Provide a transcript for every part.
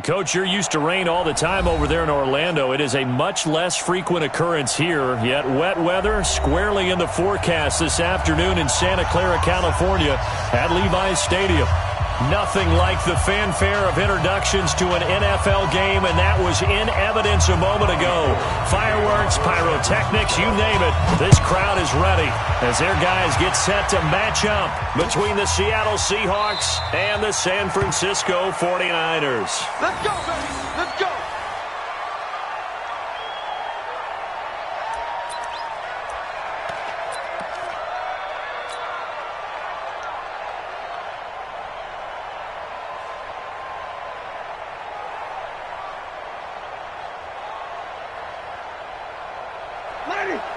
Coach, you're used to rain all the time over there in Orlando. It is a much less frequent occurrence here, yet wet weather squarely in the forecast this afternoon in Santa Clara, California at Levi's Stadium. Nothing like the fanfare of introductions to an NFL game, and that was in evidence a moment ago. Fireworks, pyrotechnics, you name it. This crowd is ready as their guys get set to match up between the Seattle Seahawks and the San Francisco 49ers. Let's go, baby. Let's go.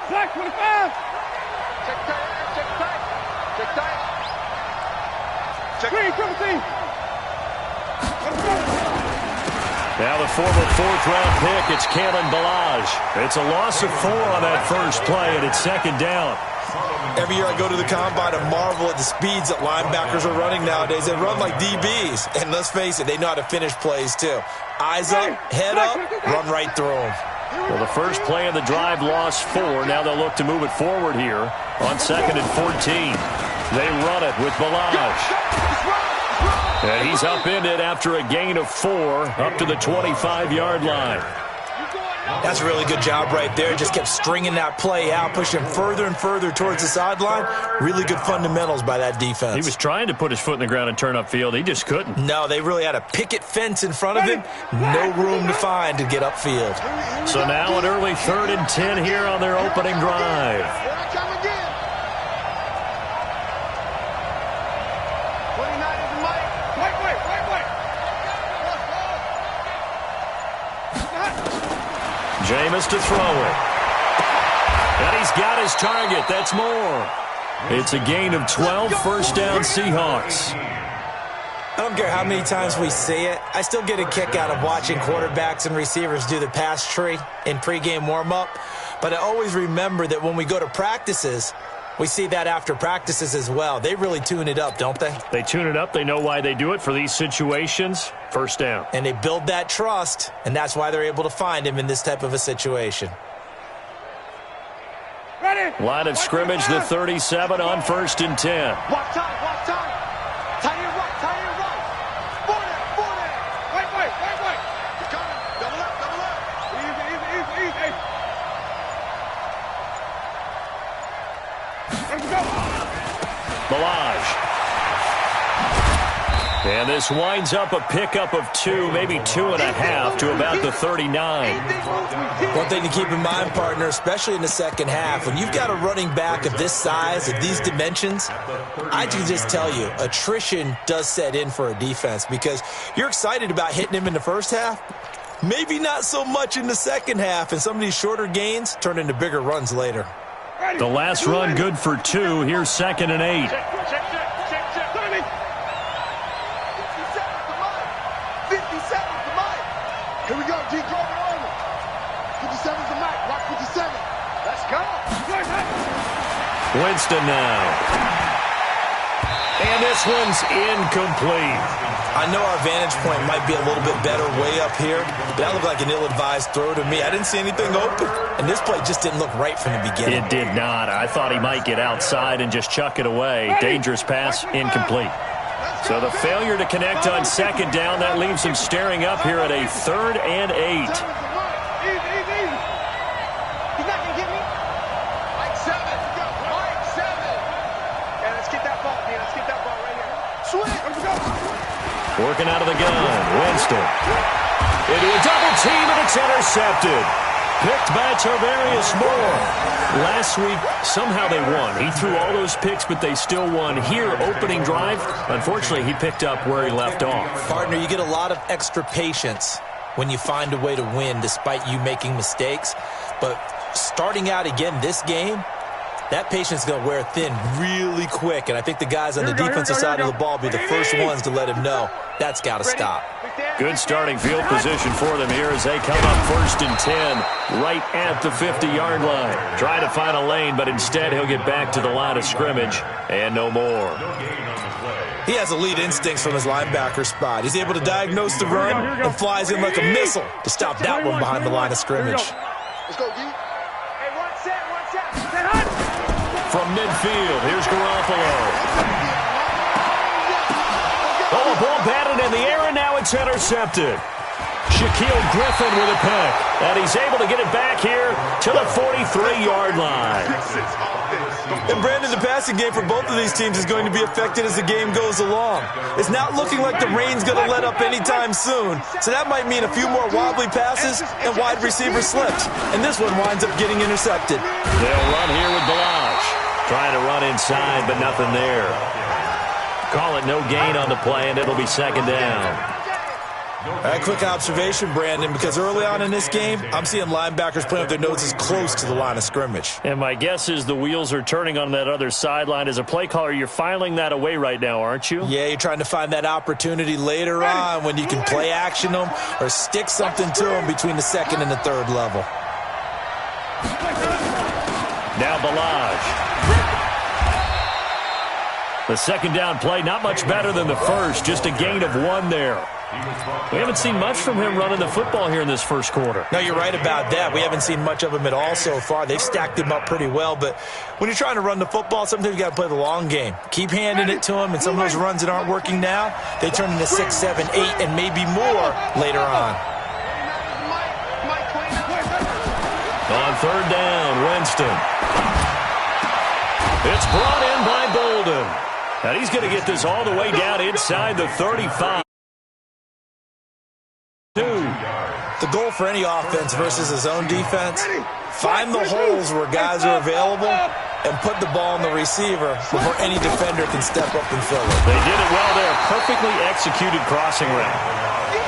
Black 25. Check tight. Check tight. Check tight. Check Green, triple team. Now the former fourth-round pick, it's Kalen Ballage. It's a loss of 4 on that first play, and it's second down. Every year I go to the combine and marvel at the speeds that linebackers are running nowadays. They run like DBs. And let's face it, they know how to finish plays too. Eyes up, head up, run right through them. Well, the first play of the drive lost 4. Now they'll look to move it forward here on 2nd and 14. They run it with Ballage. And he's upended after a gain of 4 up to the 25-yard line. That's a really good job right there. Just kept stringing that play out, pushing further and further towards the sideline. Really good fundamentals by that defense. He was trying to put his foot in the ground and turn upfield. He just couldn't. No, they really had a picket fence in front of him. No room to find to get upfield. So now an early 3rd and 10 here on their opening drive. Jameis to throw it. And he's got his target. That's more. It's a gain of 12, first down Seahawks. I don't care how many times we see it. I still get a kick out of watching quarterbacks and receivers do the pass tree in pregame warm-up. But I always remember that when we go to practices, we see that after practices as well. They really tune it up, don't they? They tune it up. They know why they do it for these situations. First down. And they build that trust, and that's why they're able to find him in this type of a situation. Ready. Line of scrimmage, the 37 on 1st and 10. Watch time, watch time. Tie it right, tie it right. 40. Wait. You're coming. Double up. Easy. Let's go. Ballage. And this winds up a pickup of 2, maybe 2.5 to about the 39. One thing to keep in mind, partner, especially in the second half, when you've got a running back of this size, of these dimensions, I can just tell you, attrition does set in for a defense because you're excited about hitting him in the first half, maybe not so much in the second half, and some of these shorter gains turn into bigger runs later. The last run good for 2. Here's 2nd and 8. Check. 57's the mic. Here we go, G. Throw it over. 57's the mic. Rock 57. Let's go. Winston now. And this one's incomplete. I know our vantage point might be a little bit better way up here, but that looked like an ill-advised throw to me. I didn't see anything open, and this play just didn't look right from the beginning. It did not. I thought he might get outside and just chuck it away. Dangerous pass, incomplete. So the failure to connect on 2nd down, that leaves him staring up here at a 3rd and 8. Easy. He's not going to get me. Mike 7. Mike 7. Yeah, let's get that ball, man. Let's get that ball right here. Swing. Let's go. Working out of the gun, Winston. Into a double team, and it's intercepted. Picked by Tarvarius Moore. Last week, somehow they won. He threw all those picks, but they still won. Here, opening drive, unfortunately, he picked up where he left off. Partner, you get a lot of extra patience when you find a way to win despite you making mistakes. But starting out again this game, that patience is going to wear thin really quick. And I think the guys on the defensive side of the ball will be the first ones to let him know that's got to stop. Good starting field position for them here as they come up 1st and 10 right at the 50-yard line. Try to find a lane, but instead he'll get back to the line of scrimmage and no more. He has elite instincts from his linebacker spot. He's able to diagnose the run and flies in like a missile to stop that one behind the line of scrimmage. Let's go, Gee. Hey, one set. From midfield, here's Garoppolo. Oh, ball batted in the air, and now it's intercepted. Shaquille Griffin with a pick, and he's able to get it back here to the 43-yard line. And Brandon, the passing game for both of these teams is going to be affected as the game goes along. It's not looking like the rain's going to let up anytime soon, so that might mean a few more wobbly passes and wide receiver slips. And this one winds up getting intercepted. They'll run here with Balaj. Trying to run inside, but nothing there. Call it no gain on the play, and it'll be second down. A quick observation, Brandon, because early on in this game, I'm seeing linebackers playing with their noses close to the line of scrimmage. And my guess is the wheels are turning on that other sideline. As a play caller, you're filing that away right now, aren't you? Yeah, you're trying to find that opportunity later on when you can play action them or stick something to them between the second and the third level. Now Balaj. The second down play, not much better than the first, just a gain of 1 there. We haven't seen much from him running the football here in this first quarter. No, you're right about that. We haven't seen much of him at all so far. They've stacked him up pretty well, but when you're trying to run the football, sometimes you got to play the long game. Keep handing it to him, and some of those runs that aren't working now, they turn into 6, 7, 8, and maybe more later on. On third down, Winston. It's brought in by Bolden. And he's going to get this all the way down inside the 35. The goal for any offense versus his own defense, find the holes where guys are available and put the ball in the receiver before any defender can step up and fill it. They did it well there. Perfectly executed crossing route.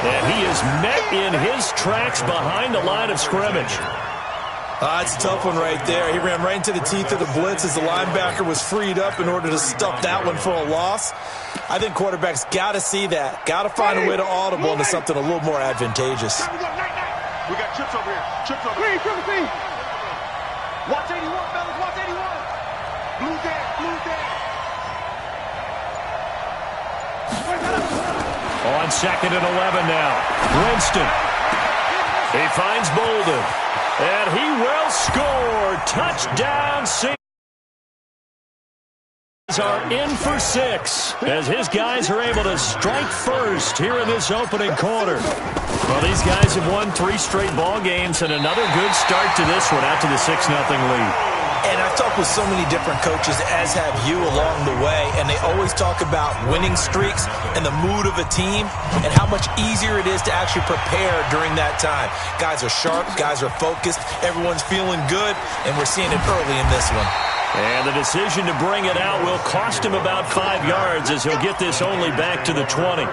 And he is met in his tracks behind the line of scrimmage. It's a tough one right there. He ran right into the teeth of the blitz as the linebacker was freed up in order to stuff that one for a loss. I think quarterbacks got to see that. Got to find a way to audible into something a little more advantageous. We got chips over here. Chips over here. Watch 81, fellas. Watch 81. Blue down. On second and 11 now. Winston. He finds Bolden. And he will score. Touchdown. Are in for 6 as his guys are able to strike first here in this opening quarter. Well, these guys have won 3 straight ball games and another good start to this one out to the 6-0 lead. And I've talked with so many different coaches, as have you, along the way, and they always talk about winning streaks and the mood of a team and how much easier it is to actually prepare during that time. Guys are sharp, guys are focused, everyone's feeling good, and we're seeing it early in this one. And the decision to bring it out will cost him about 5 yards as he'll get this only back to the 20.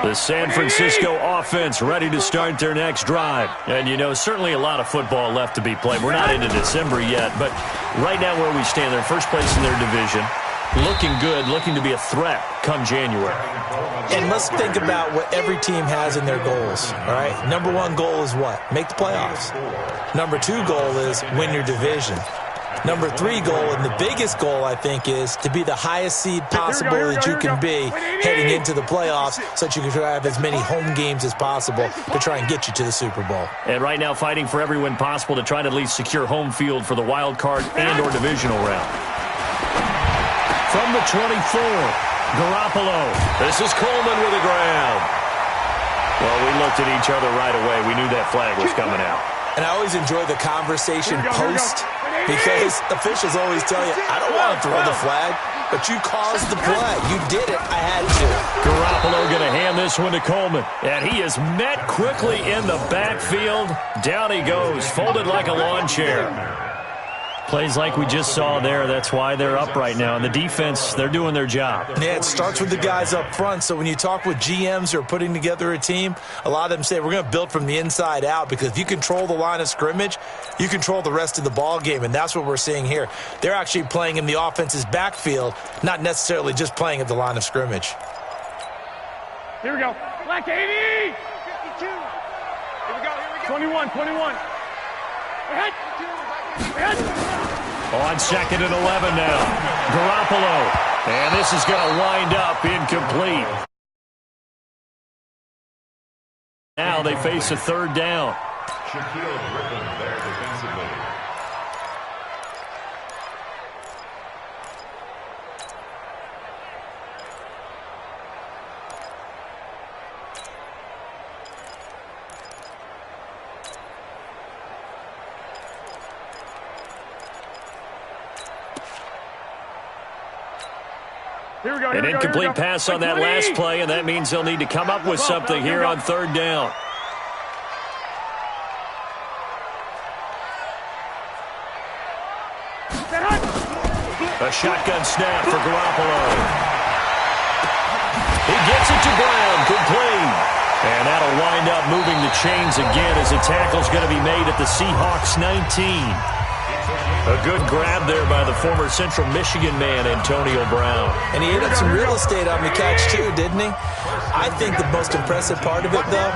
The San Francisco offense ready to start their next drive. And, you know, certainly a lot of football left to be played. We're not into December yet, but right now where we stand, they're first place in their division. Looking good, looking to be a threat come January. And let's think about what every team has in their goals, all right? Number 1 goal is what? Make the playoffs. Number 2 goal is win your division. Number 3 goal, and the biggest goal, I think, is to be the highest seed possible that you can be heading into the playoffs so that you can have as many home games as possible to try and get you to the Super Bowl. And right now fighting for every win possible to try to at least secure home field for the wild card and or divisional round. From the 24, Garoppolo. This is Coleman with a grab. Well, we looked at each other right away. We knew that flag was coming out. And I always enjoy the conversation post because officials always tell you, I don't want to throw the flag, but you caused the play. You did it. I had to. Garoppolo going to hand this one to Coleman. And he is met quickly in the backfield. Down he goes, folded like a lawn chair. Plays like we just saw there. That's why they're up right now. And the defense, they're doing their job. Yeah, it starts with the guys up front. So when you talk with GMs who are putting together a team, a lot of them say we're going to build from the inside out because if you control the line of scrimmage, you control the rest of the ball game. And that's what we're seeing here. They're actually playing in the offense's backfield, not necessarily just playing at the line of scrimmage. Here we go. Black 80. 52. Here we go. 21. Ahead. On 2nd and 11 now. Garoppolo. And this is going to wind up incomplete. Now they face a 3rd down. Shaquille Griffin there defensively. An incomplete pass on that last play, and that means they'll need to come up with something here on 3rd down. A shotgun snap for Garoppolo. He gets it to Brown, complete. And that'll wind up moving the chains again as the tackle's going to be made at the Seahawks 19. A good grab there by the former Central Michigan man, Antonio Brown. And he ate up some real estate on the catch, too, didn't he? I think the most impressive part of it, though,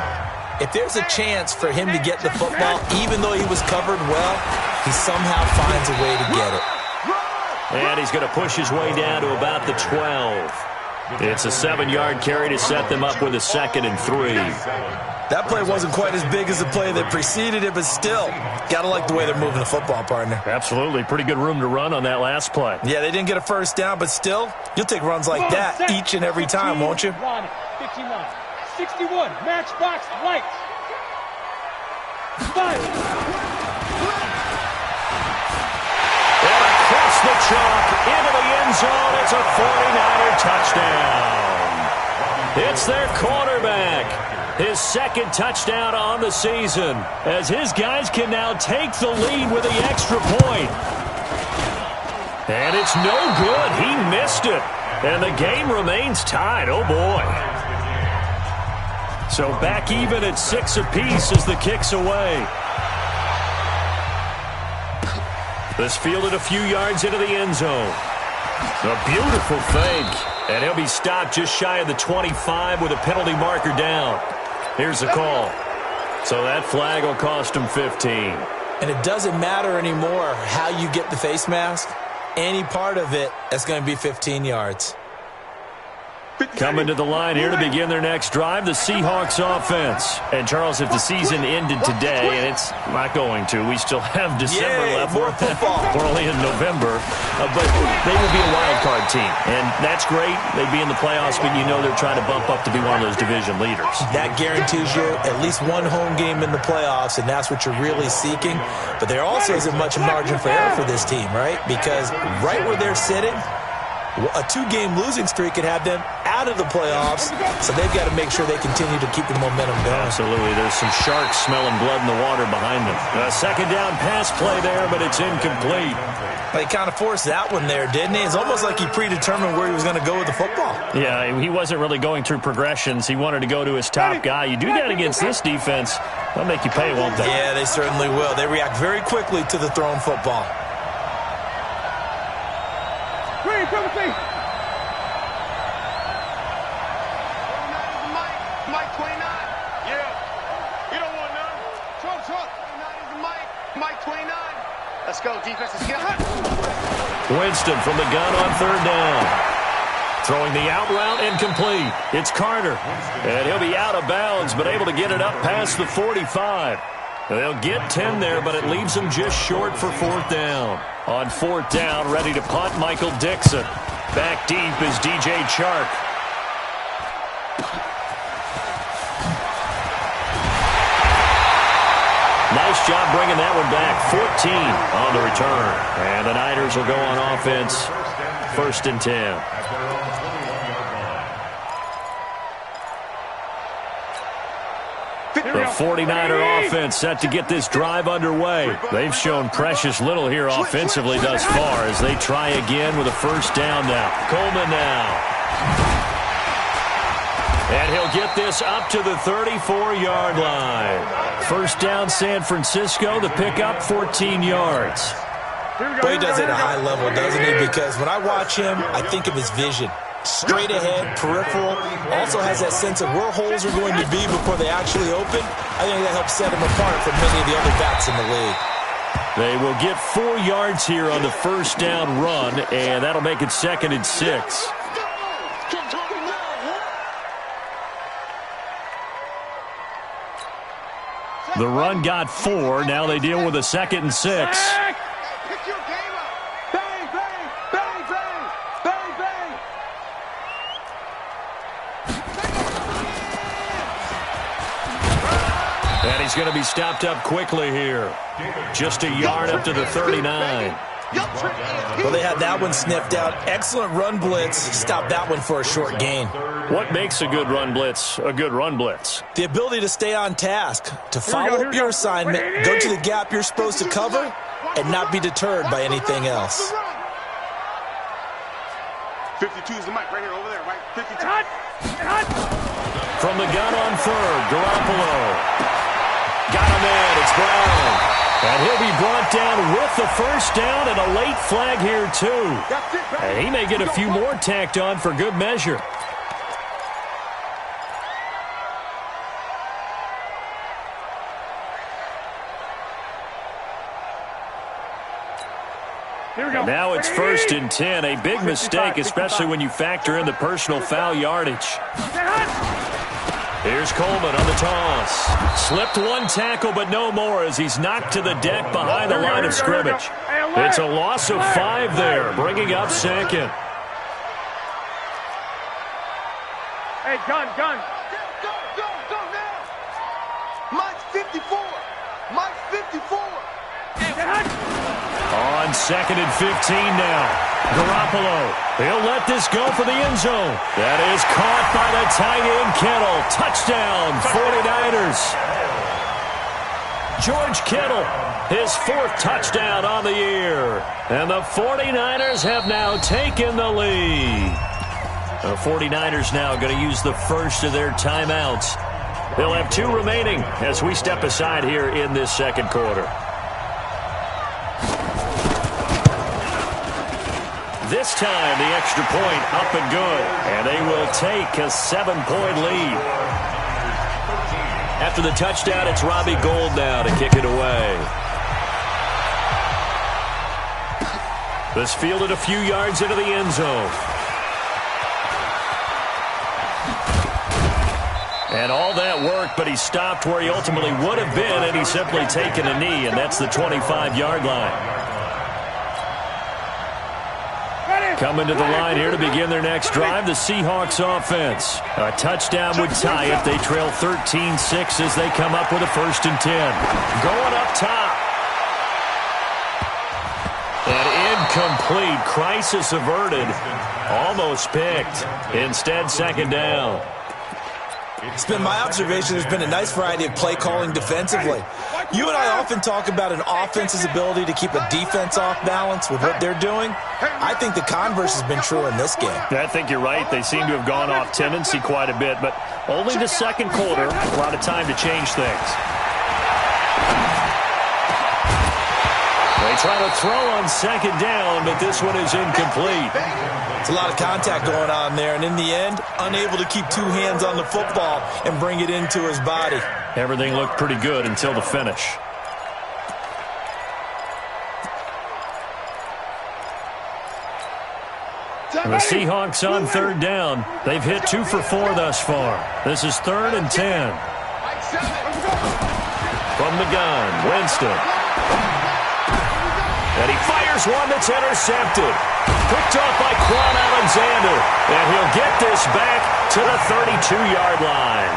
if there's a chance for him to get the football, even though he was covered well, he somehow finds a way to get it. And he's going to push his way down to about the 12. It's a 7-yard carry to set them up with a 2nd and 3. That play wasn't quite as big as the play that preceded it, but still, got to like the way they're moving the football, partner. Absolutely. Pretty good room to run on that last play. Yeah, they didn't get a 1st down, but still, you'll take runs like that each and every time, won't you? 51, 61, matchbox lights. 5. Across the chalk, into the end zone. It's a 49er touchdown. It's their quarterback. His 2nd touchdown on the season, as his guys can now take the lead with the extra point. And it's no good. He missed it. And the game remains tied. Oh, boy. So back even at 6 apiece as the kick's away. This fielded a few yards into the end zone. A beautiful fake. And he'll be stopped just shy of the 25 with a penalty marker down. Here's the call. So that flag will cost him 15. And it doesn't matter anymore how you get the face mask. Any part of it, that's going to be 15 yards. Coming to the line here to begin their next drive, the Seahawks offense. And, Charles, if the season ended today, and it's not going to, we still have December left. More football. We're only in November. But they will be a wild card team. And that's great. They'd be in the playoffs, but you know they're trying to bump up to be one of those division leaders. That guarantees you at least one home game in the playoffs, and that's what you're really seeking. But there also isn't much margin for error for this team, right? Because right where they're sitting, a 2-game losing streak could have them out of the playoffs, so they've got to make sure they continue to keep the momentum going. Absolutely. There's some sharks smelling blood in the water behind them. A 2nd down pass play there, but it's incomplete. He kind of forced that one there, didn't he? It's almost like he predetermined where he was going to go with the football. Yeah, he wasn't really going through progressions. He wanted to go to his top guy. You do that against this defense, they'll make you pay, won't they? Yeah, they certainly will. They react very quickly to the thrown football. Green, come with me. Mike 29. Yeah. You don't want none. Truck. 29 is the Mike 29. Let's go, defense. Let's get hot. Winston from the gun on 3rd down. Throwing the out route incomplete. It's Carter. And he'll be out of bounds, but able to get it up past the 45. They'll get 10 there, but it leaves them just short for 4th down. On 4th down, ready to punt, Michael Dixon. Back deep is DJ Chark. Nice job bringing that one back. 14 on the return. And the Niners will go on offense. 1st and 10. The 49er offense set to get this drive underway. They've shown precious little here offensively thus far as they try again with a 1st down now. Coleman now. And he'll get this up to the 34-yard line. 1st down San Francisco. The pickup, 14 yards. Well, he does it at a high level, doesn't he? Because when I watch him, I think of his vision. Straight ahead, peripheral, also has that sense of where holes are going to be before they actually open. I think that helps set him apart from many of the other backs in the league. They will get 4 yards here on the first down run, and that'll make it 2nd and 6. The run got 4. Now they deal with a 2nd and 6. And he's going to be stopped up quickly here. Just a yard up to the 39. Well, they had that one sniffed out. Excellent run blitz. Stopped that one for a short gain. What makes a good run blitz a good run blitz? The ability to stay on task, to follow up your assignment, go to the gap you're supposed to cover, and not be deterred by anything else. 52 is the mic right here, over there, right? 52. From the gun on 3rd, Garoppolo. Got him in. It's Brown. And he'll be brought down with the first down and a late flag here, too. And he may get a few more tacked on for good measure. And now it's 1st and 10. A big mistake, especially when you factor in the personal foul yardage. Here's Coleman on the toss. Slipped one tackle, but no more as he's knocked to the deck behind the line of scrimmage. It's a loss of 5 there, bringing up 2nd. Hey, gun. Go now. Mike's 54. Mike's 54. On 2nd and 15 now. Garoppolo. He'll let this go for the end zone. That is caught by the tight end Kittle. Touchdown, 49ers. George Kittle, his 4th touchdown on the year. And the 49ers have now taken the lead. The 49ers now going to use the first of their timeouts. They'll have 2 remaining as we step aside here in this 2nd quarter. This time, the extra point up and good. And they will take a 7-point lead. After the touchdown, it's Robbie Gould now to kick it away. This fielded a few yards into the end zone. And all that work, but he stopped where he ultimately would have been, and he's simply taken a knee, and that's the 25-yard line. Coming to the line here to begin their next drive, the Seahawks offense. A touchdown would tie it. They trail 13-6 as they come up with a 1st and 10. Going up top. And incomplete. Crisis averted. Almost picked. Instead, 2nd down. It's been my observation there's been a nice variety of play calling defensively. You and I often talk about an offense's ability to keep a defense off balance with what they're doing. I think the converse has been true in this game. I think you're right. They seem to have gone off tendency quite a bit, but only the 2nd quarter, a lot of time to change things. They try to throw on 2nd down, but this one is incomplete. It's a lot of contact going on there, and in the end, unable to keep 2 hands on the football and bring it into his body. Everything looked pretty good until the finish. And the Seahawks on 3rd down. They've hit 2 for 4 thus far. This is 3rd and 10. From the gun, Winston. And he fires one that's intercepted. Picked off by Quan Alexander. And he'll get this back to the 32-yard line.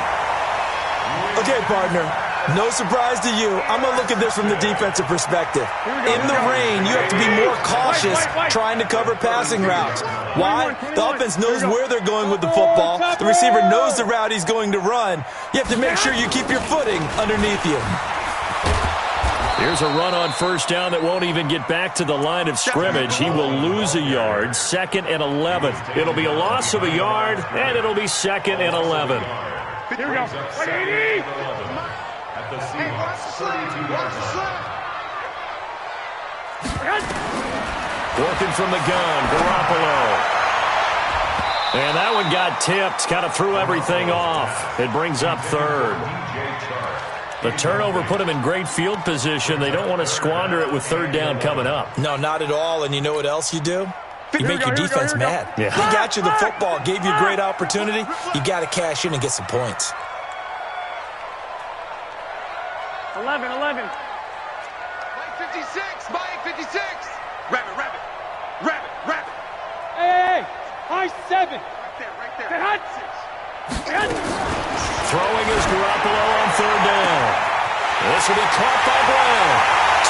Okay, partner. No surprise to you. I'm going to look at this from the defensive perspective. In the rain, you have to be more cautious trying to cover passing routes. Why? The offense knows where they're going with the football. The receiver knows the route he's going to run. You have to make sure you keep your footing underneath you. Here's a run on 1st down that won't even get back to the line of scrimmage. He will lose a yard, 2nd and 11. It'll be a loss of a yard, and it'll be 2nd and 11. Here we go. 180. At the Seahawks 32-yard line. Working from the gun, Garoppolo. And that one got tipped, kind of threw everything off. It brings up 3rd. The turnover put them in great field position. They don't want to squander it with third down coming up. No, not at all. And you know what else you do? You make your defense mad. Yeah. They got you the football, gave you a great opportunity. You got to cash in and get some points. 11. Mike 56. Mike 56. Rabbit. Hey, high 7. Right there. Throwing is Garoppolo on third down. This will be caught by Brown.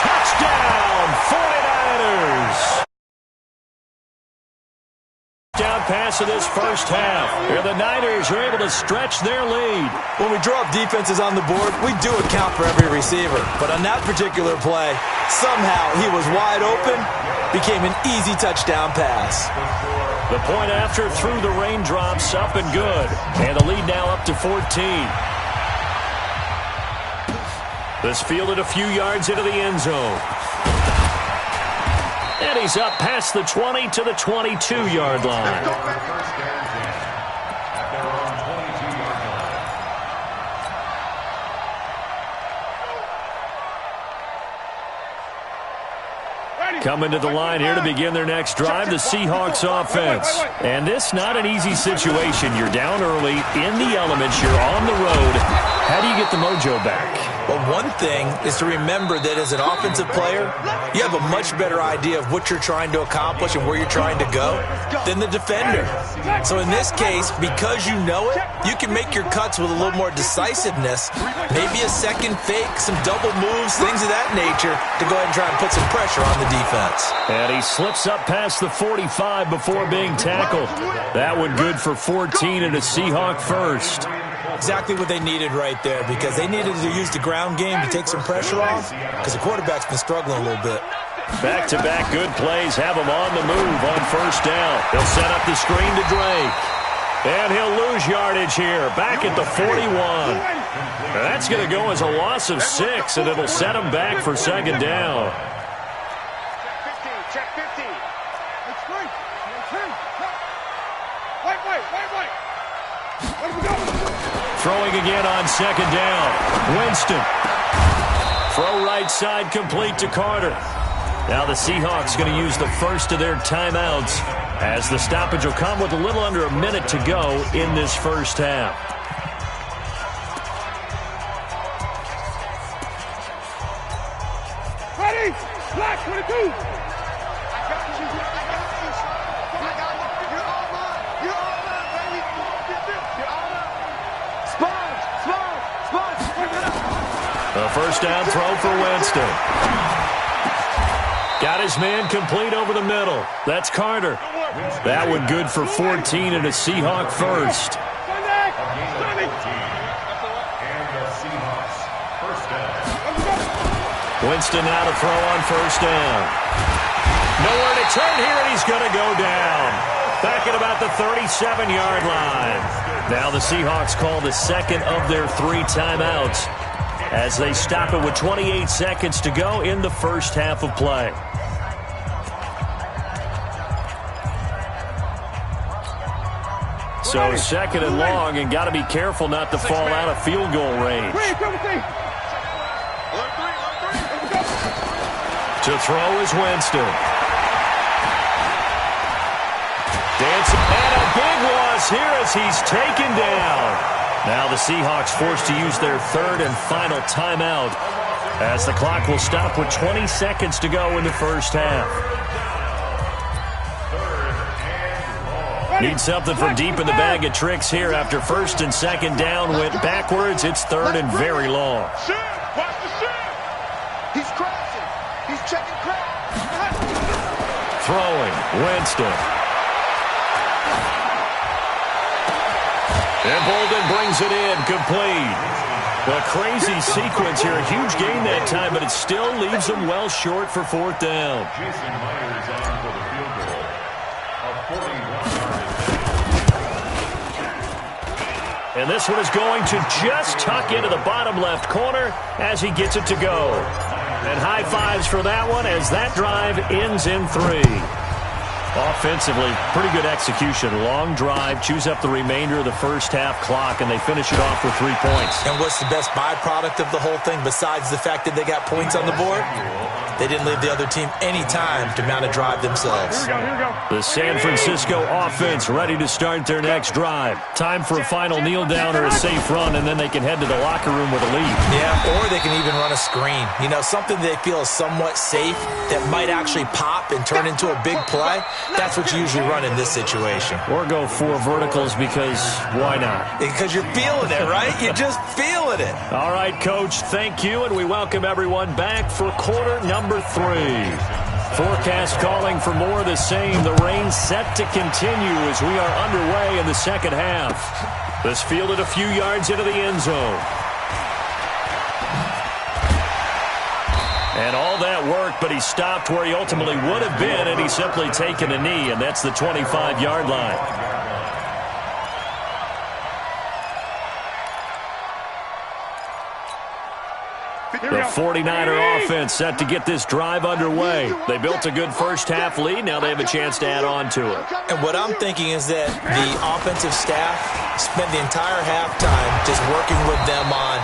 Touchdown, 49ers. Down pass of this first half. Here the Niners are able to stretch their lead. When we draw up defenses on the board, we do account for every receiver. But on that particular play, somehow he was wide open, became an easy touchdown pass. The point after through the raindrops, up and good. And the lead now up to 14. This fielded a few yards into the end zone. And he's up past the 20 to the 22-yard line. Coming to the line here to begin their next drive, the Seahawks offense. And this not an easy situation. You're down early, in the elements, you're on the road. How do you get the mojo back? Well, one thing is to remember that as an offensive player, you have a much better idea of what you're trying to accomplish and where you're trying to go than the defender. So in this case, because you know it, you can make your cuts with a little more decisiveness, maybe a second fake, some double moves, things of that nature, to go ahead and try and put some pressure on the defense. And he slips up past the 45 before being tackled. That one good for 14 and a Seahawk first. Exactly what they needed right there, because they needed to use the ground game to take some pressure off, because the quarterback's been struggling a little bit. Back-to-back good plays have him on the move on first down. They'll set up the screen to Drake. And he'll lose yardage here, back at the 41. That's going to go as a loss of 6, and it'll set him back for second down. Check 50. It's great. Wait. Let him go. Throwing again on second down. Winston. Throw right side complete to Carter. Now the Seahawks going to use the first of their timeouts as the stoppage will come with a little under a minute to go in this first half. Ready? Black 22. A first down throw for Winston. Got his man complete over the middle. That's Carter. That one good for 14 and a Seahawk first. Winston now to throw on first down. Nowhere to turn here, and he's going to go down. Back at about the 37-yard line. Now the Seahawks call the second of their 3 timeouts as they stop it with 28 seconds to go in the first half of play. So second and long, and got to be careful not to fall out of field goal range. To throw is Winston. Dancing, and a big loss here as he's taken down. Now the Seahawks forced to use their third and final timeout as the clock will stop with 20 seconds to go in the first half. Need something from deep in the bag of tricks here after first and second down went backwards. It's third and very long. Watch the shit. He's crashing. He's checking crack. Throwing, Winston. And Bolden brings it in, complete. A crazy sequence here. A huge gain that time, but it still leaves them well short for fourth down. Jason Myers on for the field goal. A 41-yard. And this one is going to just tuck into the bottom left corner as he gets it to go. And high fives for that one as that drive ends in 3. Offensively, pretty good execution. Long drive, chews up the remainder of the first half clock, and they finish it off with 3 points. And what's the best byproduct of the whole thing besides the fact that they got points on the board? They didn't leave the other team any time to mount a drive themselves. Here we go. The San Francisco offense ready to start their next drive. Time for a final kneel down or a safe run, and then they can head to the locker room with a lead. Yeah, or they can even run a screen. You know, something they feel is somewhat safe that might actually pop and turn into a big play. That's what you usually run in this situation. Or go 4 verticals because why not? Because you're feeling it, right? You're just feeling it. All right, Coach, thank you, and we welcome everyone back for quarter number 3. Forecast calling for more of the same. The rain set to continue as we are underway in the second half. This fielded a few yards into the end zone. And all that work, but he stopped where he ultimately would have been, and he's simply taken a knee, and that's the 25-yard line. The 49er offense set to get this drive underway. They built a good first-half lead. Now they have a chance to add on to it. And what I'm thinking is that the offensive staff spent the entire halftime just working with them on,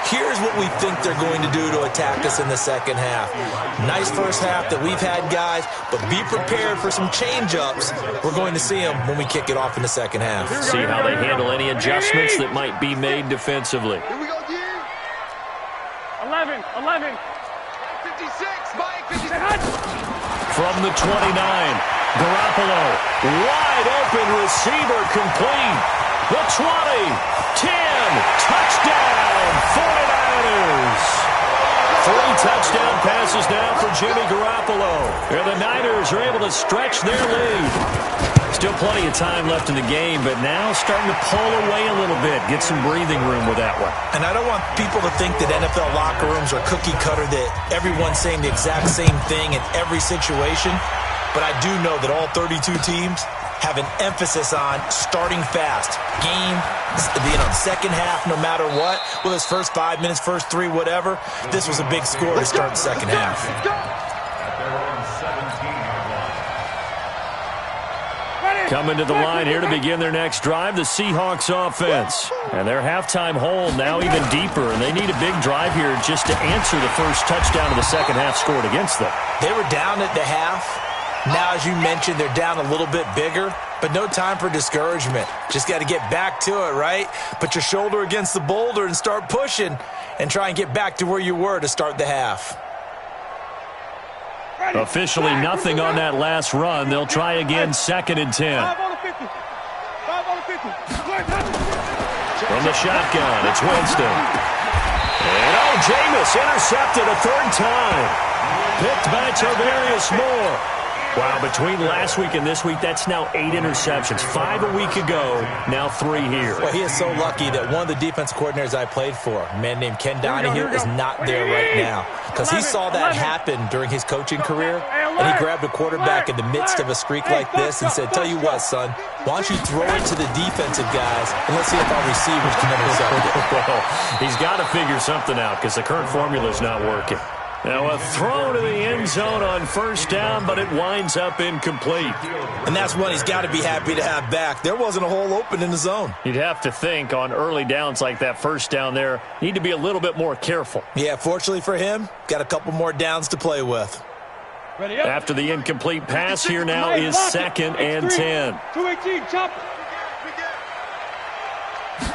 here's what we think they're going to do to attack us in the second half. Nice first half that we've had, guys, but be prepared for some change-ups. We're going to see them when we kick it off in the second half. See how they handle any adjustments that might be made defensively. 11. 56, Mike, 56. From the 29, Garoppolo, wide open receiver complete. The 20, 10, touchdown, 49ers. 3 touchdown passes now for Jimmy Garoppolo. And the Niners are able to stretch their lead. Still plenty of time left in the game, but now starting to pull away a little bit. Get some breathing room with that one. And I don't want people to think that NFL locker rooms are cookie cutter, that everyone's saying the exact same thing in every situation. But I do know that all 32 teams have an emphasis on starting fast. Game, second half, no matter what. Well, his first 5 minutes, first 3, whatever. This was a big score to start the second half. Coming to the line here to begin their next drive, the Seahawks offense. And their halftime hole now even deeper, and they need a big drive here just to answer the first touchdown of the second half scored against them. They were down at the half. Now, as you mentioned, they're down a little bit bigger, but no time for discouragement. Just got to get back to it, right? Put your shoulder against the boulder and start pushing and try and get back to where you were to start the half. Officially nothing on that last run. They'll try again, 2nd and 10. 5 on the 50. 5 on the 50. From the shotgun, it's Winston. And Jameis intercepted a 3rd time. Picked by Tarvarius Moore. Wow, between last week and this week, that's now 8 interceptions. 5 a week ago, now 3 here. Well, he is so lucky that one of the defense coordinators I played for, a man named Ken Donahue, is not there right now. Because he saw that happen during his coaching career, and he grabbed a quarterback in the midst of a streak like this and said, tell you what, son, why don't you throw it to the defensive guys, and let's see if our receivers can intercept it. Well, he's got to figure something out because the current formula is not working. Now a throw to the end zone on 1st down, but it winds up incomplete. And that's one he's got to be happy to have back. There wasn't a hole open in the zone. You'd have to think on early downs like that 1st down there, need to be a little bit more careful. Yeah, fortunately for him, got a couple more downs to play with. After the incomplete pass, here now is 2nd and 10. 218, chop.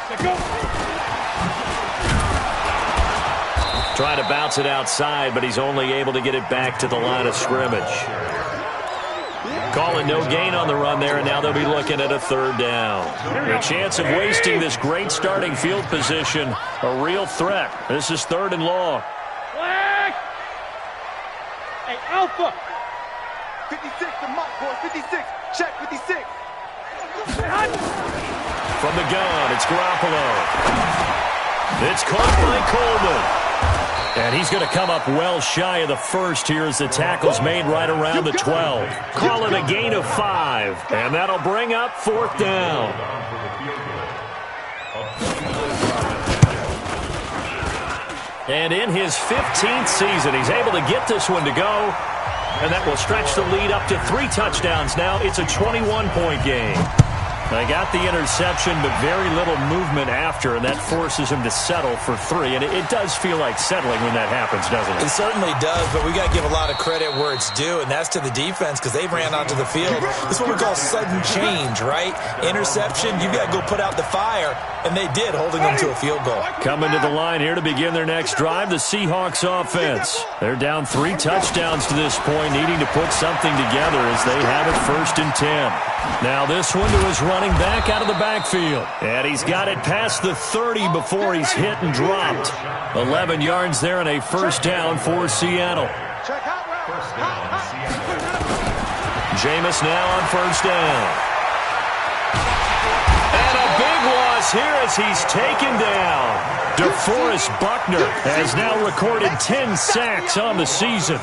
Let's go. Trying to bounce it outside, but he's only able to get it back to the line of scrimmage. Calling no gain on the run there, and now they'll be looking at a 3rd down. The chance of wasting this great starting field position, a real threat. This is 3rd and long. Flag! Hey, Alpha! 56, the muck, boy, 56. Check, 56. From the gun, it's Garoppolo. It's caught by Coleman. And he's going to come up well shy of the 1st here as the tackle's made right around the 12. Call it a gain of 5. And that'll bring up 4th down. And in his 15th season, he's able to get this one to go. And that will stretch the lead up to 3 touchdowns now. It's a 21-point game. They got the interception, but very little movement after, and that forces him to settle for 3. And it does feel like settling when that happens, doesn't it? It certainly does, but we got to give a lot of credit where it's due, and that's to the defense because they ran onto the field. This is what we call sudden change, right? Interception, you got to go put out the fire, and they did, holding them to a field goal. Coming to the line here to begin their next drive, the Seahawks offense. They're down 3 touchdowns to this point, needing to put something together as they have it 1st and 10. Now this one to his running back out of the backfield. And he's got it past the 30 before he's hit and dropped. 11 yards there and a 1st down for Seattle. Jameis now on 1st down. And a big loss here as he's taken down. DeForest Buckner has now recorded 10 sacks on the season.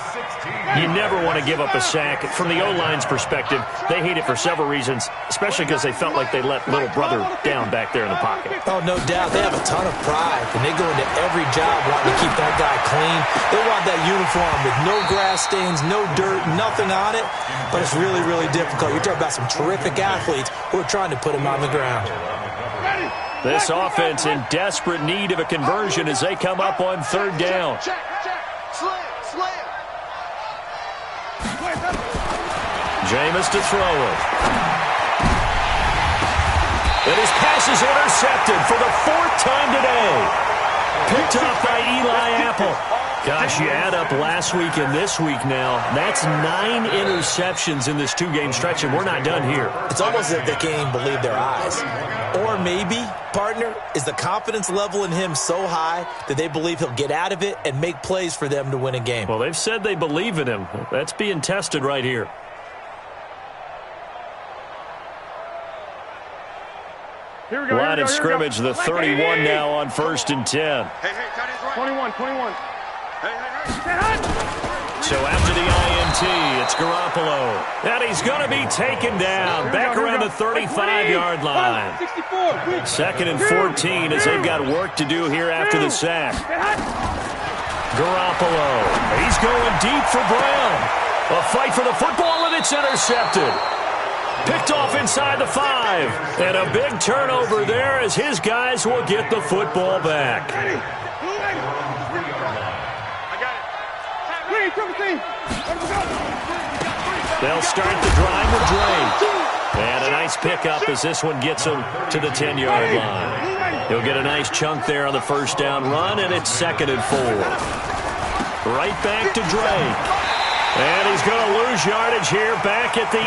You never want to give up a sack. From the O-line's perspective, they hate it for several reasons, especially because they felt like they let little brother down back there in the pocket. Oh, no doubt. They have a ton of pride, and they go into every job wanting to keep that guy clean. They want that uniform with no grass stains, no dirt, nothing on it, but it's really, really difficult. You're talking about some terrific athletes who are trying to put him on the ground. This offense in desperate need of a conversion as they come up on 3rd down. Jameis to throw it. And his pass is intercepted for the 4th time today. Picked up by Eli Apple. Gosh, you add up last week and this week now. That's 9 interceptions in this 2-game stretch, and we're not done here. It's almost as if they can't even believe their eyes. Or maybe, partner, is the confidence level in him so high that they believe he'll get out of it and make plays for them to win a game. Well, they've said they believe in him. That's being tested right here. Line of scrimmage, the 31 now on 1st and 10. 21. So after the INT, it's Garoppolo. And he's going to be taken down back around the 35-yard line. 2nd and 14 as they've got work to do here after the sack. Garoppolo. He's going deep for Brown. A fight for the football, and it's intercepted. Picked off inside the 5. And a big turnover there as his guys will get the football back. They'll start the drive with Drake. And a nice pickup as this one gets him to the 10-yard line. He'll get a nice chunk there on the 1st down run, and it's 2nd and 4. Right back to Drake. And he's going to lose yardage here back at the 8.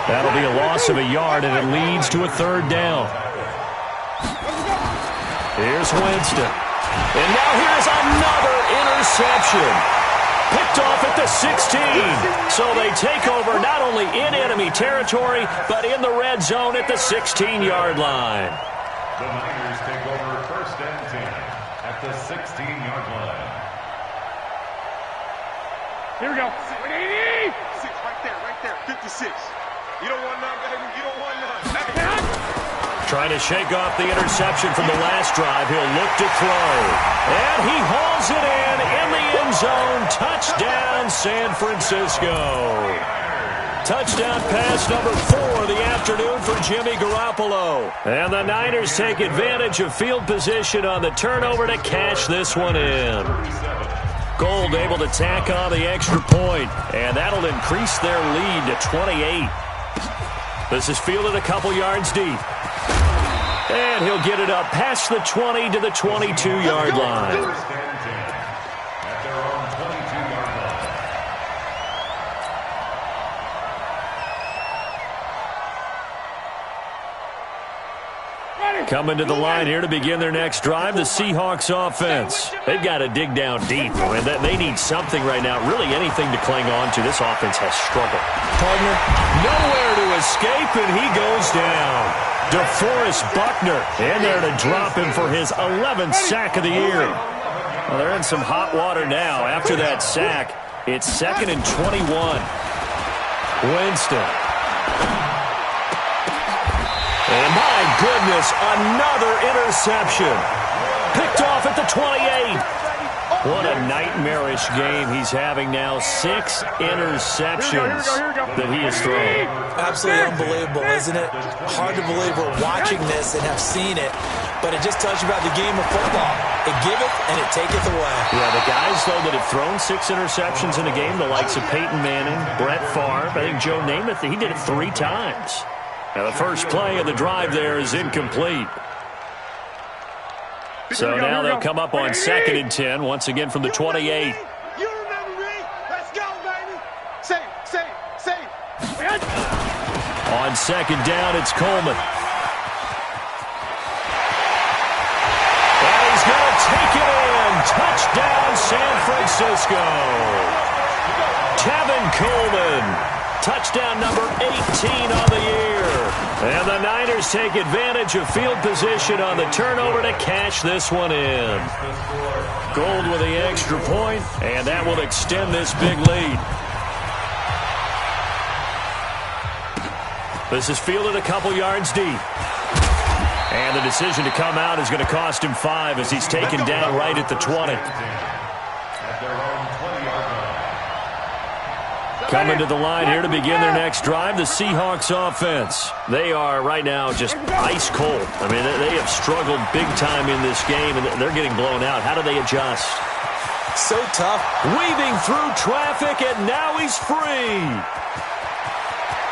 That'll be a loss of a yard, and it leads to a 3rd down. Here's Winston. And now here's another interception. Picked off at the 16. So they take over not only in enemy territory, but in the red zone at the 16-yard line. The Niners take over 1st and 10 at the 16-yard line. Here we go. 6 right there. 56. You don't want none, baby. You don't want none. Trying to shake off the interception from the last drive. He'll look to throw. And he hauls it in the end zone. Touchdown, San Francisco. Touchdown pass number 4 of the afternoon for Jimmy Garoppolo. And the Niners take advantage of field position on the turnover to cash this one in. Gold able to tack on the extra point, and that'll increase their lead to 28. This is fielded a couple yards deep. And he'll get it up past the 20 to the 22-yard line. Coming to the line here to begin their next drive, the Seahawks offense. They've got to dig down deep. I mean, they need something right now, really anything to cling on to. This offense has struggled. Partner, Nowhere to escape, and he goes down. DeForest Buckner in there to drop him for his 11th sack of the year. Well, they're in some hot water now. After that sack, it's 2nd and 21. Winston. And my goodness, another interception. Picked off at the 28. What a nightmarish game he's having now. 6 interceptions that he has thrown. Absolutely unbelievable, isn't it? Hard to believe we're watching this and have seen it, but it just tells you about the game of football. It giveth and it taketh away. Yeah, the guys, though, that have thrown 6 interceptions in a game, the likes of Peyton Manning, Brett Favre, I think Joe Namath, he did it 3 times. Now, the first play of the drive there is incomplete. So now they'll come up on 2nd and 10, once again from the 28. You remember me? Let's go, baby. Safe. On 2nd down, it's Coleman. And he's going to take it in. Touchdown, San Francisco. Tevin Coleman. Touchdown number 18 on the year. And the Niners take advantage of field position on the turnover to cash this one in. Gold with the extra point, and that will extend this big lead. This is fielded a couple yards deep. And the decision to come out is going to cost him 5 as he's taken down right at the 20. Coming to the line here to begin their next drive, the Seahawks offense. They are right now just ice cold. I mean, they have struggled big time in this game, and they're getting blown out. How do they adjust? So tough. Weaving through traffic, and now he's free.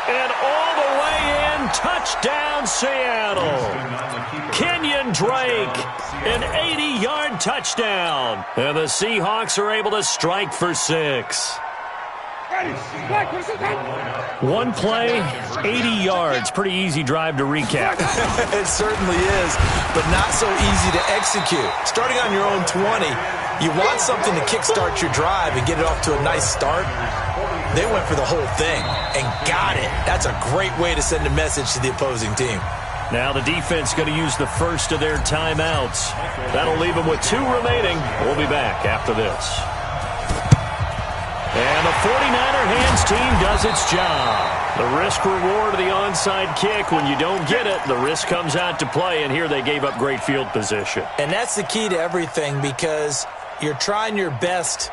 And all the way in, touchdown Seattle. Kenyon Drake, an 80-yard touchdown. And the Seahawks are able to strike for 6. One play, 80 yards. Pretty easy drive to recap. It certainly is, but not so easy to execute. Starting on your own 20, you want something to kickstart your drive and get it off to a nice start. They went for the whole thing and got it. That's a great way to send a message to the opposing team. Now the defense going to use the first of their timeouts. That'll leave them with 2 remaining. We'll be back after this. And the 49er hands team does its job. The risk-reward of the onside kick. When you don't get it, the risk comes out to play, and here they gave up great field position. And that's the key to everything, because you're trying your best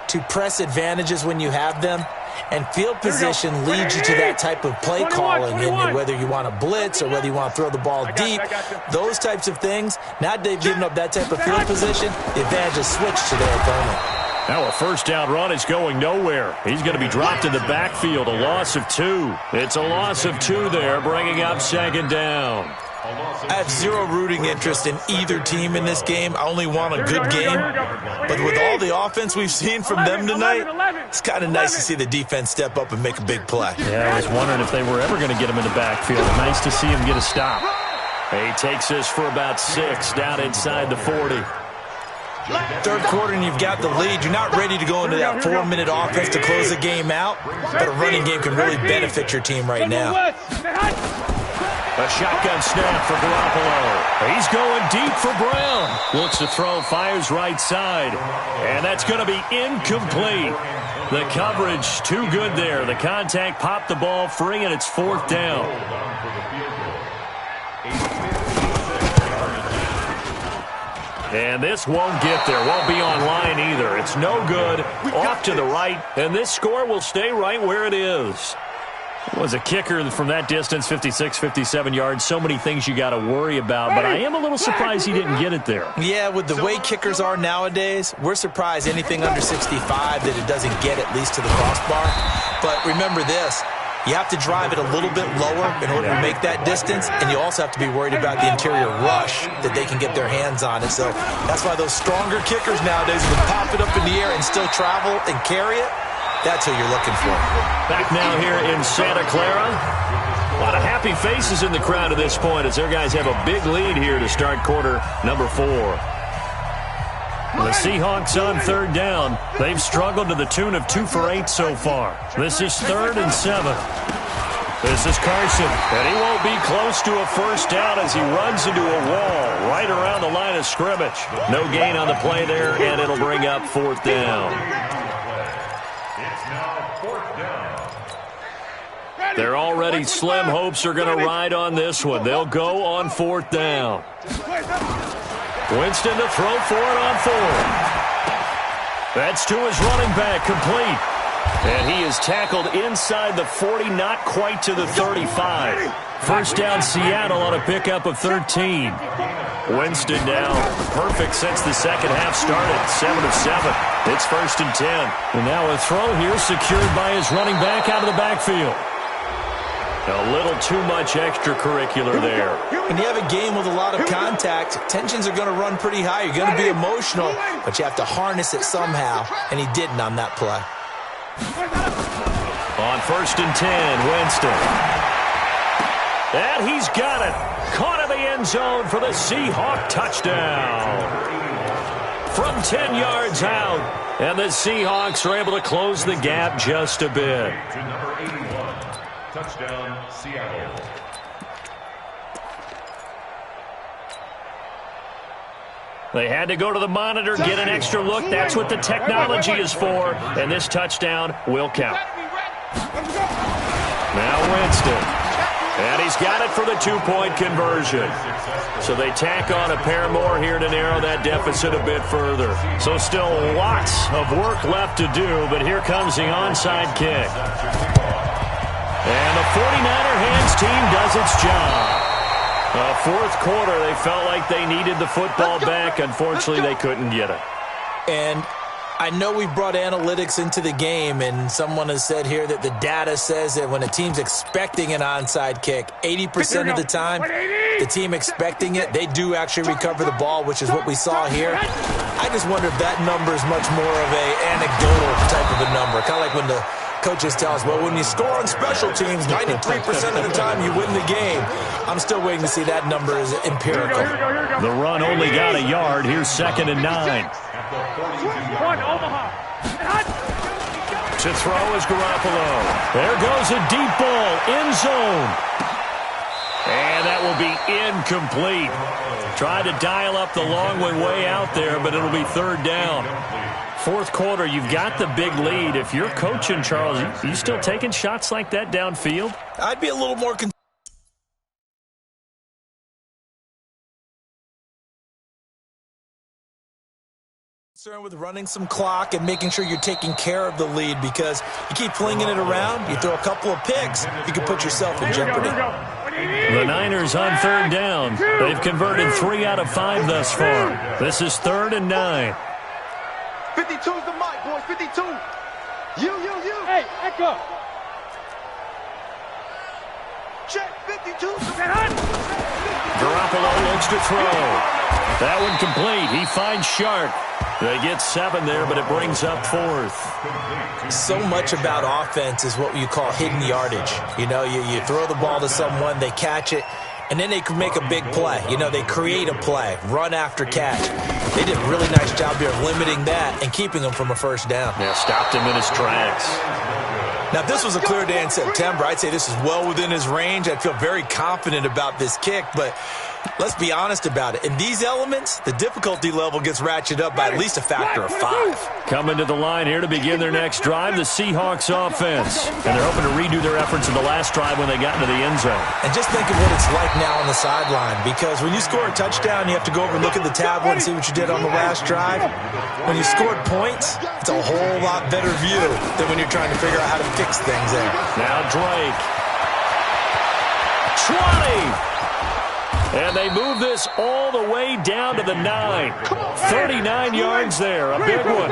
to press advantages when you have them, and field position leads you to that type of play calling, and whether you want to blitz or whether you want to throw the ball deep, those types of things. Now they've given up that type of field position, the advantage is switched to their opponent. Now a first down run is going nowhere. He's going to be dropped in the backfield, a loss of 2. It's a loss of 2 there, bringing up 2nd down. I have zero rooting interest in either team in this game. I only want a good game. But with all the offense we've seen from them tonight, it's kind of nice to see the defense step up and make a big play. Yeah, I was wondering if they were ever going to get him in the backfield. Nice to see him get a stop. He takes this for about 6 down inside the 40. Third quarter and you've got the lead. You're not ready to go into that 4-minute offense to close the game out, but a running game can really benefit your team right now. A shotgun snap for Garoppolo. He's going deep for Brown. Looks to throw, fires right side. And that's going to be incomplete. The coverage too good there. The contact popped the ball free, and it's 4th down. And this won't get there. Won't be on line either. It's no good. Off to the right. And this score will stay right where it is. Was a kicker from that distance, 56, 57 yards. So many things you got to worry about, but I am a little surprised he didn't get it there. Yeah, with the way kickers are nowadays, we're surprised anything under 65 that it doesn't get at least to the crossbar. But remember this, you have to drive it a little bit lower in order to make that distance, and you also have to be worried about the interior rush that they can get their hands on it. So that's why those stronger kickers nowadays would pop it up in the air and still travel and carry it. That's who you're looking for. Back now here in Santa Clara. A lot of happy faces in the crowd at this point as their guys have a big lead here to start quarter number 4. The Seahawks on 3rd down. They've struggled to the tune of 2 for 8 so far. This is 3rd and 7. This is Carson, and he won't be close to a first down as he runs into a wall right around the line of scrimmage. No gain on the play there, and it'll bring up 4th down. They're already slim hopes are going to ride on this one. They'll go on 4th down. Winston to throw for it on 4th. That's to his running back, complete. And he is tackled inside the 40, not quite to the 35. First down, Seattle on a pickup of 13. Winston now perfect since the second half started, 7 of 7. It's 1st and 10. And now a throw here secured by his running back out of the backfield. A little too much extracurricular there. When you have a game with a lot of contact, tensions are going to run pretty high. You're going to be emotional, but you have to harness it somehow, and he didn't on that play. On 1st and 10, Winston. And he's got it. Caught in the end zone for the Seahawk touchdown. From 10 yards out. And the Seahawks are able to close the gap just a bit. To number 81. Touchdown, Seattle. They had to go to the monitor, get an extra look. That's what the technology is for. And this touchdown will count. Now Winston. And he's got it for the 2-point conversion. So they tack on a pair more here to narrow that deficit a bit further. So still lots of work left to do, but here comes the onside kick. And the 49er hands team does its job. Fourth quarter, they felt like they needed the football back. Unfortunately, they couldn't get it. And I know we brought analytics into the game, and someone has said here that the data says that when a team's expecting an onside kick, 80% of the time, the team expecting it, they do actually recover the ball, which is what we saw here. I just wonder if that number is much more of a anecdotal type of a number, kind of like when the coaches tell us, well, when you score on special teams, 93% of the time you win the game. I'm still waiting to see that number is empirical. The run only got a yard. Here's 2nd and 9. To throw is Garoppolo. There goes a deep ball, end zone. And that will be incomplete. Tried to dial up the long one way out there, but it'll be 3rd down. Fourth quarter, you've got the big lead. If you're coaching, Charles, you still taking shots like that downfield? I'd be a little more concerned with running some clock and making sure you're taking care of the lead, because you keep flinging it around, you throw a couple of picks, you can put yourself in jeopardy. The Niners on 3rd down. They've converted 3 out of 5 thus far. This is 3rd and 9. 52's the mic, boys. 52. You. Hey, echo. Check 52. Garoppolo looks to throw. That one complete. He finds Sharp. They get 7 there, but it brings up 4th. So much about offense is what you call hidden yardage. You know, you throw the ball to someone, they catch it, and then they can make a big play. You know, they create a play, run after catch. They did a really nice job here of limiting that and keeping him from a first down. Yeah, stopped him in his tracks. Now, if this was a clear day in September, I'd say this is well within his range. I'd feel very confident about this kick, but let's be honest about it. In these elements, the difficulty level gets ratcheted up by at least a factor of 5. Coming to the line here to begin their next drive, the Seahawks offense. And they're hoping to redo their efforts in the last drive when they got into the end zone. And just think of what it's like now on the sideline, because when you score a touchdown, you have to go over and look at the tablet and see what you did on the last drive. When you scored points, it's a whole lot better view than when you're trying to figure out how to fix things there. Now Drake. 20. And they move this all the way down to the 9. 39 yards there, a big one.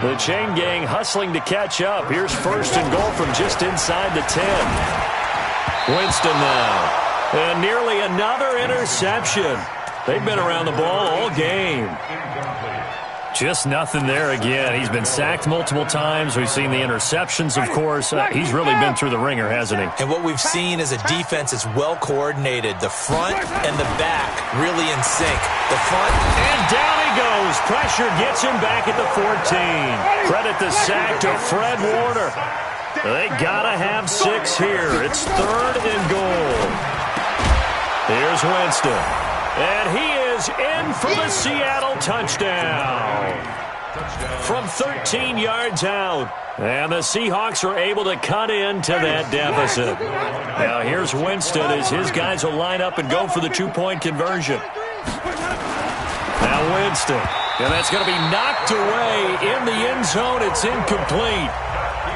The chain gang hustling to catch up. Here's 1st and goal from just inside the 10. Winston now. And nearly another interception. They've been around the ball all game. Just nothing there again. He's been sacked multiple times. We've seen the interceptions, of course. He's really been through the ringer, hasn't he? And what we've seen is a defense that's well coordinated. The front and the back really in sync. The front. And down he goes. Pressure gets him back at the 14. Credit the sack to Fred Warner. They got to have 6 here. It's 3rd and goal. Here's Winston. And he is in for the Seattle touchdown. From 13 yards out. And the Seahawks are able to cut into that deficit. Now here's Winston as his guys will line up and go for the 2-point conversion. Now Winston. And that's going to be knocked away in the end zone. It's incomplete.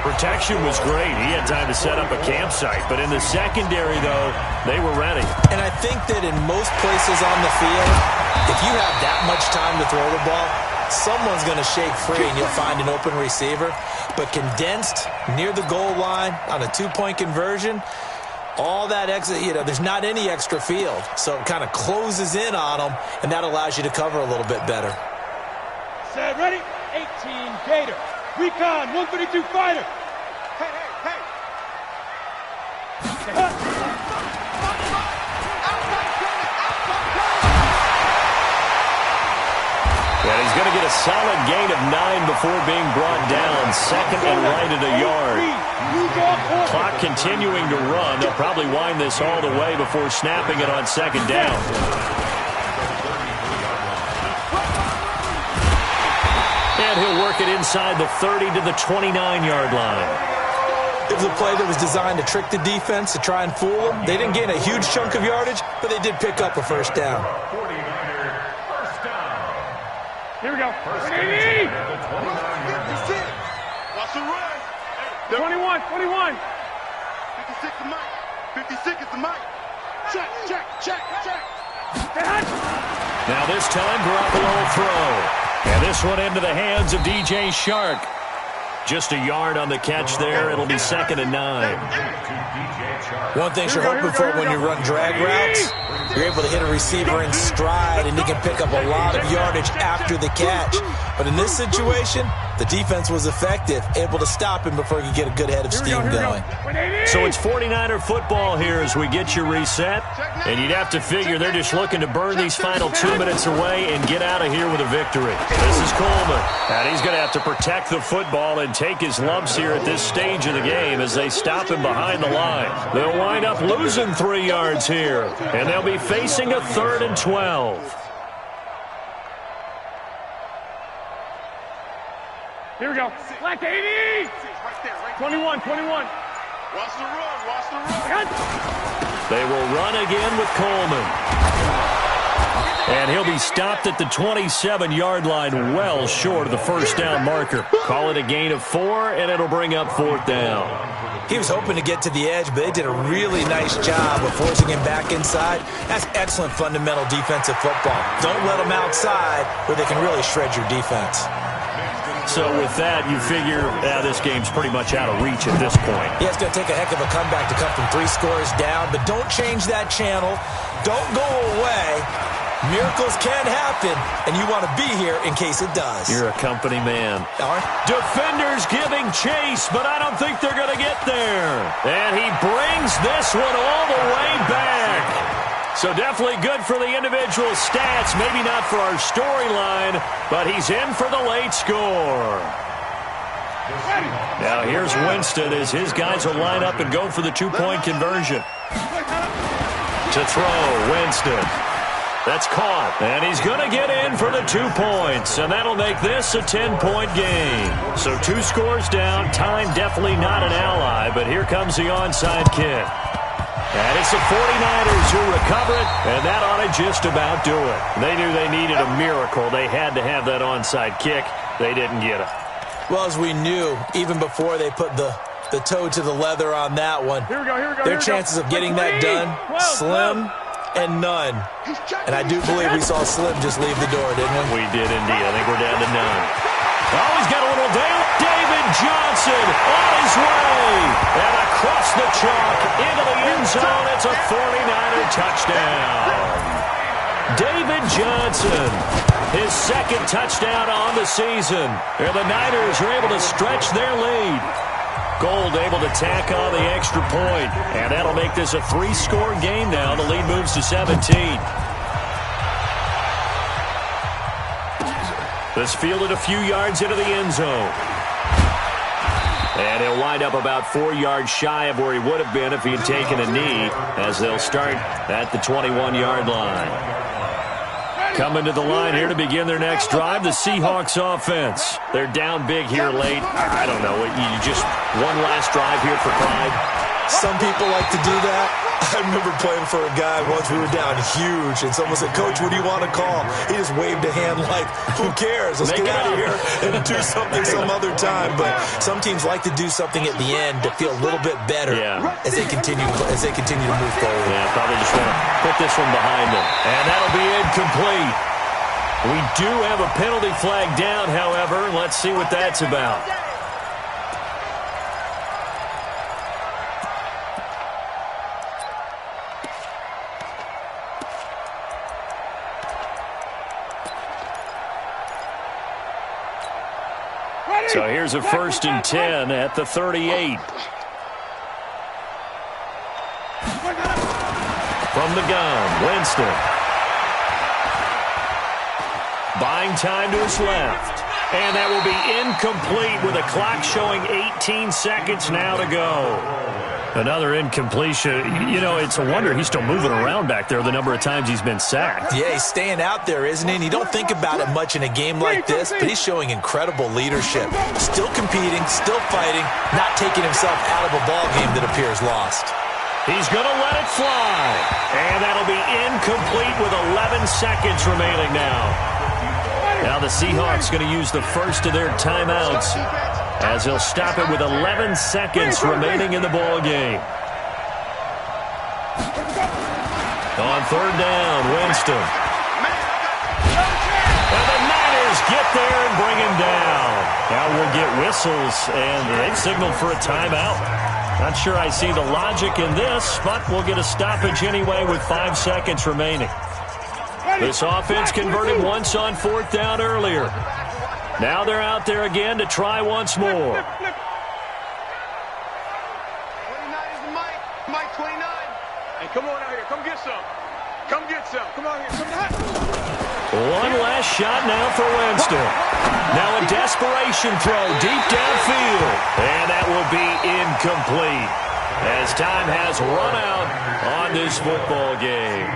Protection was great. He had time to set up a campsite. But in the secondary, though, they were ready. And I think that in most places on the field, if you have that much time to throw the ball, someone's going to shake free and you'll find an open receiver. But condensed near the goal line on a two-point conversion, all that extra, there's not any extra field. So it kind of closes in on them, and that allows you to cover a little bit better. Set, ready? 18 Gator. Recon, 132 fighter. Hey, hey, hey. And he's going to get a solid gain of 9 before being brought down. Second and right at a yard. Clock continuing to run. They'll probably wind this all the way before snapping it on second down. And he'll work it inside the 30 to the 29-yard line. It was a play that was designed to trick the defense, to try and fool them. They didn't gain a huge chunk of yardage, but they did pick up a first down. 49er, first down. Here we go. First and 10 at the 29-yard line. Watch the run. 21, 21. 56 is Mike. 56 is the Mike. Check, check, check, check. Now this time, Garoppolo will throw. And this one into the hands of DJ Shark. Just a yard on the catch there. It'll be second and 9. One thing you're hoping for when you run drag routes, you're able to hit a receiver in stride, and he can pick up a lot of yardage after the catch. But in this situation, the defense was effective, able to stop him before he could get a good head of steam going. So it's 49er football here as we get you reset. And you'd have to figure they're just looking to burn these final 2 minutes away and get out of here with a victory. This is Coleman. And he's going to have to protect the football and take his lumps here at this stage of the game as they stop him behind the line. They'll wind up losing 3 yards here. And they'll be facing a 3rd and 12. Here we go. Black 80. 21, 21. Watch the run, watch the run. They will run again with Coleman. And he'll be stopped at the 27-yard line, well short of the first down marker. Call it a gain of 4, and it'll bring up 4th down. He was hoping to get to the edge, but they did a really nice job of forcing him back inside. That's excellent fundamental defensive football. Don't let them outside where they can really shred your defense. So with that, you figure this game's pretty much out of reach at this point. Yeah, it's going to take a heck of a comeback to come from 3 scores down, but don't change that channel. Don't go away. Miracles can happen, and you want to be here in case it does. You're a company man. All right. Defenders giving chase, but I don't think they're going to get there. And he brings this one all the way back. So definitely good for the individual stats. Maybe not for our storyline, but he's in for the late score. Now here's Winston as his guys will line up and go for the 2-point conversion. To throw, Winston. That's caught, and he's going to get in for the 2 points, and that'll make this a 10-point game. So 2 scores down, time definitely not an ally, but here comes the onside kick. And it's the 49ers who recover it, and that ought to just about do it. They knew they needed a miracle. They had to have that onside kick. They didn't get it. Well, as we knew, even before they put the toe to the leather on that one, their chances of getting that done, slim and none. And I do believe we saw Slim just leave the door, didn't we? We did indeed. I think we're down to none. Oh, he's got a little David Johnson on his way. And across the chalk into the end zone. It's a 49er touchdown. David Johnson, his 2nd touchdown on the season. And the Niners are able to stretch their lead. Gold able to tack on the extra point. And that'll make this a 3-score game now. The lead moves to 17. This fielded a few yards into the end zone. And he'll wind up about 4 yards shy of where he would have been if he had taken a knee, as they'll start at the 21-yard line. Coming to the line here to begin their next drive, the Seahawks offense. They're down big here late. I don't know. You just one last drive here for pride. Some people like to do that. I remember playing for a guy once. We were down huge, and someone said, "Coach, what do you want to call?" He just waved a hand like, "Who cares? Let's get out of here and do something some other time." But some teams like to do something at the end to feel a little bit better as they continue to move forward. Yeah, probably just want to put this one behind them. And that'll be incomplete. We do have a penalty flag down, however. Let's see what that's about. So here's a 1st and 10 at the 38. From the gun, Winston. Buying time to his left. And that will be incomplete with a clock showing 18 seconds now to go. Another incompletion. You know, it's a wonder he's still moving around back there the number of times he's been sacked. Yeah, he's staying out there, isn't he? And you don't think about it much in a game like this, but he's showing incredible leadership. Still competing, still fighting, not taking himself out of a ball game that appears lost. He's going to let it fly. And that'll be incomplete with 11 seconds remaining now. Now the Seahawks going to use the first of their timeouts as he'll stop it with 11 seconds remaining in the ball game. On 3rd down, Winston. And the Niners get there and bring him down. Now we'll get whistles, and they've signaled for a timeout. Not sure I see the logic in this, but we'll get a stoppage anyway with 5 seconds remaining. This offense converted once on 4th down earlier. Now they're out there again to try once more. 29 is the Mike. Mike 29. Hey, come on out here. Come get some. Come get some. Come on here. Come on. One last shot now for Winston. Now a desperation throw deep downfield. And that will be incomplete as time has run out on this football game.